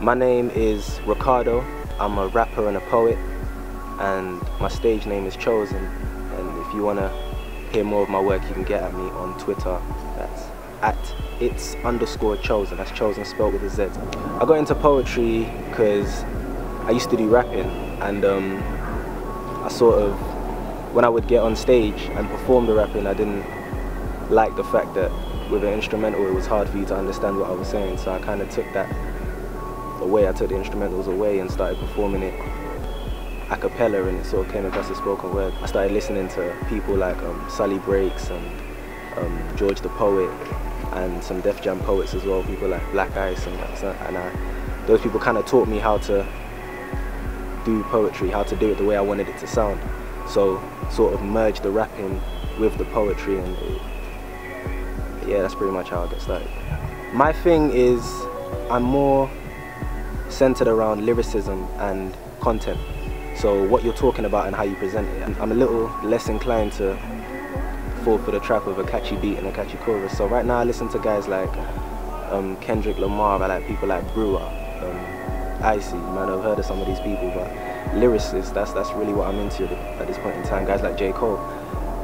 My name is Ricardo. I'm a rapper and a poet, and my stage name is Chozen. And if you want to hear more of my work, you can get at me on Twitter. That's at its_Chozen. That's Chozen spelled with a Z. I got into poetry because I used to do rapping, and I sort of, when I would get on stage and perform the rapping, I didn't like the fact that with an instrumental it was hard for you to understand what I was saying, so I kind of took that away. I took the instrumentals away and started performing it a cappella, and it sort of came across as spoken word. I started listening to people like Sully Breaks and George the Poet, and some Def Jam poets as well, people like Black Ice, and those people kind of taught me how to do poetry, how to do it the way I wanted it to sound. So sort of merged the rapping with the poetry, and yeah, that's pretty much how I got started. My thing is, I'm more centered around lyricism and content. So what you're talking about and how you present it. I'm a little less inclined to fall for the trap of a catchy beat and a catchy chorus. So right now I listen to guys like Kendrick Lamar, I like people like Brewer, Icy. You might have heard of some of these people, but lyricists, that's really what I'm into at this point in time. Guys like J. Cole.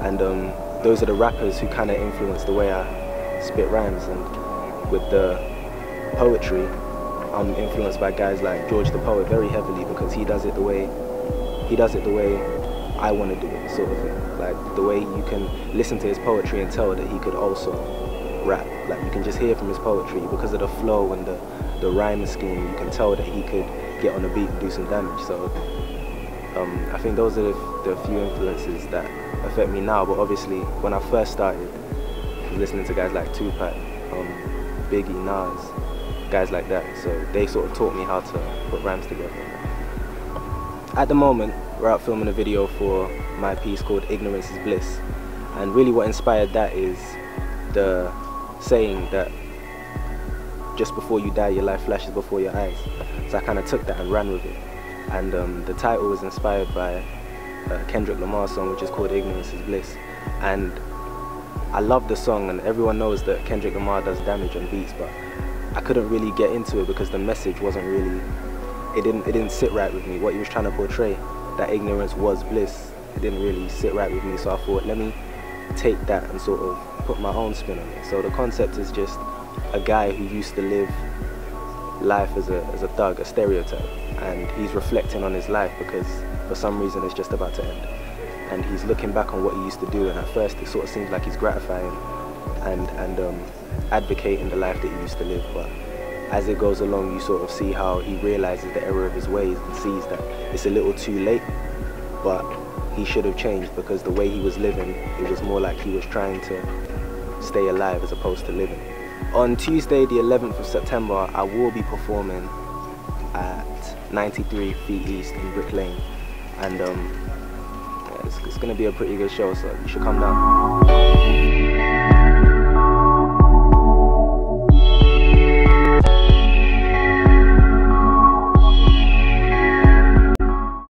And those are the rappers who kind of influence the way I spit rhymes. And with the poetry, I'm influenced by guys like George the Poet very heavily, because he does it the way I want to do it, sort of thing. Like the way you can listen to his poetry and tell that he could also rap. Like you can just hear from his poetry, because of the flow and the rhyme scheme, you can tell that he could get on a beat and do some damage. So I think those are the few influences that affect me now. But obviously when I first started, I was listening to guys like Tupac, Biggie, Nas, guys like that. So they sort of taught me how to put rhymes together. At the moment, we're out filming a video for my piece called Ignorance is Bliss. And really what inspired that is the saying that just before you die, your life flashes before your eyes. So I kind of took that and ran with it. And the title was inspired by a Kendrick Lamar song, which is called Ignorance is Bliss. And I love the song, and everyone knows that Kendrick Lamar does damage on beats, but I couldn't really get into it because the message wasn't really, it didn't sit right with me. What he was trying to portray, that ignorance was bliss, it didn't really sit right with me. So I thought, let me take that and sort of put my own spin on it. So the concept is just a guy who used to live life as a thug, a stereotype, and he's reflecting on his life because for some reason it's just about to end. And he's looking back on what he used to do, and at first it sort of seems like he's gratifying and advocating the life that he used to live. But as it goes along, you sort of see how he realizes the error of his ways and sees that it's a little too late, but he should have changed, because the way he was living, it was more like he was trying to stay alive as opposed to living. On Tuesday, the 11th of September, I will be performing at 93 Feet East in Brick Lane. And yeah, it's going to be a pretty good show, so you should come down.